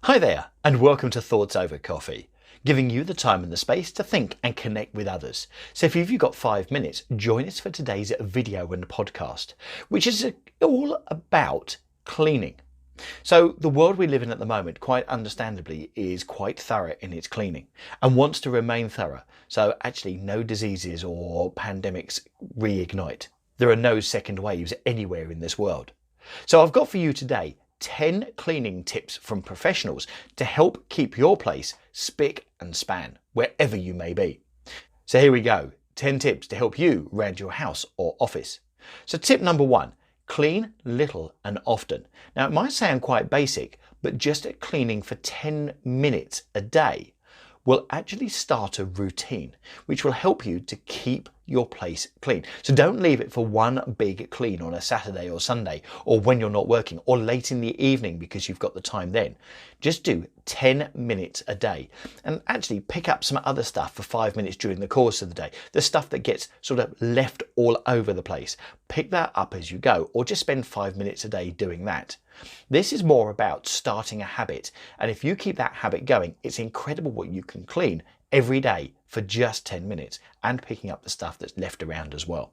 Hi there, and welcome to Thoughts Over Coffee, giving you the time and the space to think and connect with others. So if you've got 5 minutes, join us for today's video and podcast, which is all about cleaning. So the world we live in at the moment, quite understandably, is quite thorough in its cleaning and wants to remain thorough. So actually no diseases or pandemics reignite. There are no second waves anywhere in this world. So I've got for you today 10 cleaning tips from professionals to help keep your place spick and span wherever you may be. So here we go, 10 tips to help you around your house or office. So tip number 1, clean little and often. Now it might sound quite basic, but just cleaning for 10 minutes a day will actually start a routine which will help you to keep your place clean. So don't leave it for one big clean on a Saturday or Sunday or when you're not working or late in the evening because you've got the time then. Just do 10 minutes a day and actually pick up some other stuff for 5 minutes during the course of the day. The stuff that gets sort of left all over the place. Pick that up as you go or just spend 5 minutes a day doing that. This is more about starting a habit, and if you keep that habit going, it's incredible what you can clean every day for just 10 minutes and picking up the stuff that's left around as well.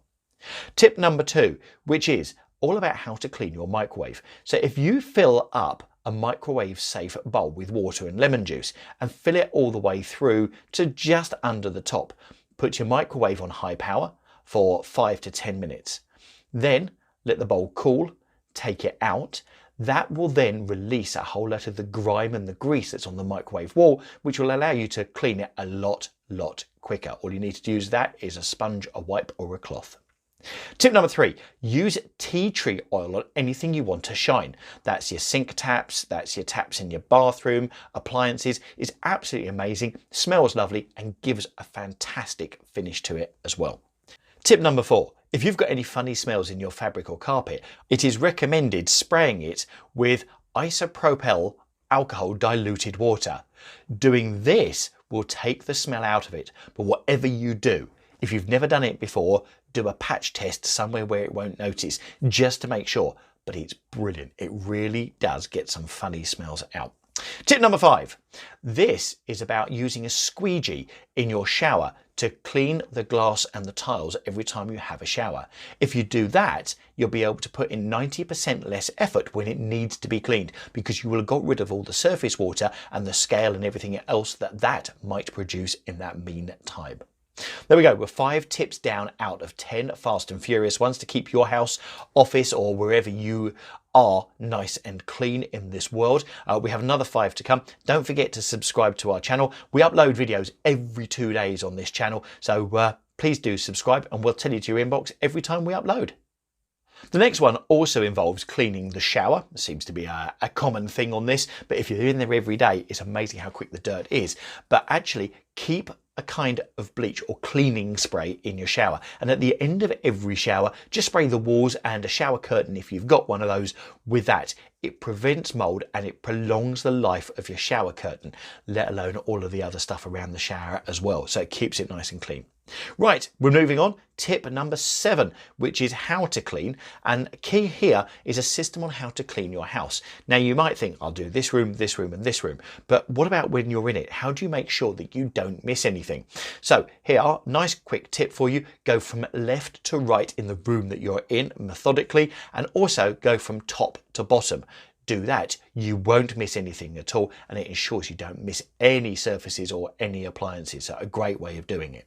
Tip number 2, which is all about how to clean your microwave. So if you fill up a microwave safe bowl with water and lemon juice and fill it all the way through to just under the top, put your microwave on high power for 5 to 10 minutes. Then let the bowl cool, take it out. That will then release a whole lot of the grime and the grease that's on the microwave wall, which will allow you to clean it a lot quicker. All you need to use that is a sponge, a wipe or a cloth. Tip number 3, use tea tree oil on anything you want to shine. That's your sink taps, that's your taps in your bathroom, appliances. It's absolutely amazing, smells lovely and gives a fantastic finish to it as well. Tip number 4, if you've got any funny smells in your fabric or carpet, it is recommended spraying it with isopropyl alcohol diluted water. Doing this will take the smell out of it, but whatever you do, if you've never done it before, do a patch test somewhere where it won't notice, just to make sure. But it's brilliant. It really does get some funny smells out. Tip number 5, this is about using a squeegee in your shower to clean the glass and the tiles every time you have a shower. If you do that, you'll be able to put in 90% less effort when it needs to be cleaned because you will have got rid of all the surface water and the scale and everything else that might produce in that mean time. There we go, we're 5 tips down out of 10 fast and furious ones to keep your house, office or wherever you are nice and clean in this world. We have another 5 to come. Don't forget to subscribe to our channel. We upload videos every 2 days on this channel, so please do subscribe and we'll tell you to your inbox every time we upload. The next one also involves cleaning the shower. It seems to be a common thing on this, but if you're in there every day, it's amazing how quick the dirt is. But actually keep a kind of bleach or cleaning spray in your shower, and at the end of every shower just spray the walls and a shower curtain if you've got one of those with that. It prevents mold and it prolongs the life of your shower curtain, let alone all of the other stuff around the shower as well, so it keeps it nice and clean. Right, we're moving on. Tip number 7, which is how to clean, and key here is a system on how to clean your house. Now you might think, I'll do this room and this room, but what about when you're in it? How do you make sure that you don't miss anything? So here are a nice quick tip for you. Go from left to right in the room that you're in methodically, and also go from top to bottom. Do that, you won't miss anything at all, and it ensures you don't miss any surfaces or any appliances. So a great way of doing it.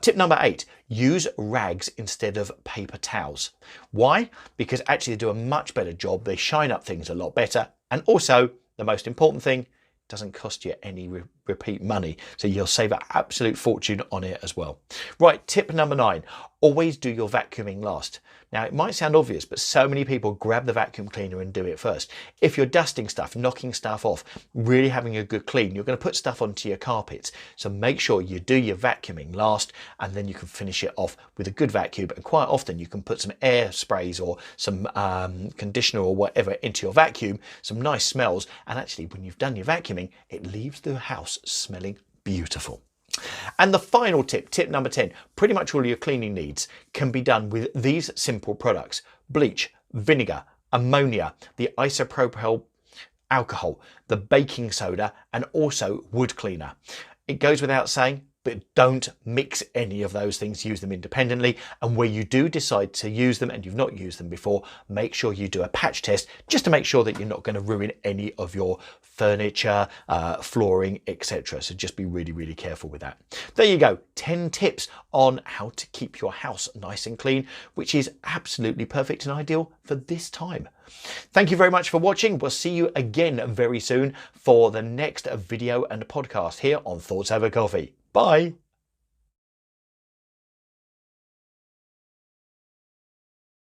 Tip number 8, use rags instead of paper towels. Why? Because actually they do a much better job. They shine up things a lot better. And also, the most important thing, it doesn't cost you any repeat money. So you'll save an absolute fortune on it as well. Right, tip number 9, always do your vacuuming last. Now it might sound obvious, but so many people grab the vacuum cleaner and do it first. If you're dusting stuff, knocking stuff off, really having a good clean, you're going to put stuff onto your carpets. So make sure you do your vacuuming last, and then you can finish it off with a good vacuum. And quite often you can put some air sprays or some conditioner or whatever into your vacuum, some nice smells. And actually when you've done your vacuuming, it leaves the house smelling beautiful. And the final tip, tip number 10, pretty much all your cleaning needs can be done with these simple products: bleach, vinegar, ammonia, the isopropyl alcohol, the baking soda, and also wood cleaner. It goes without saying, but don't mix any of those things, use them independently. And where you do decide to use them and you've not used them before, make sure you do a patch test just to make sure that you're not going to ruin any of your furniture, flooring, etc. So just be really, really careful with that. There you go, 10 tips on how to keep your house nice and clean, which is absolutely perfect and ideal for this time. Thank you very much for watching. We'll see you again very soon for the next video and podcast here on Thoughts Over Coffee. Bye.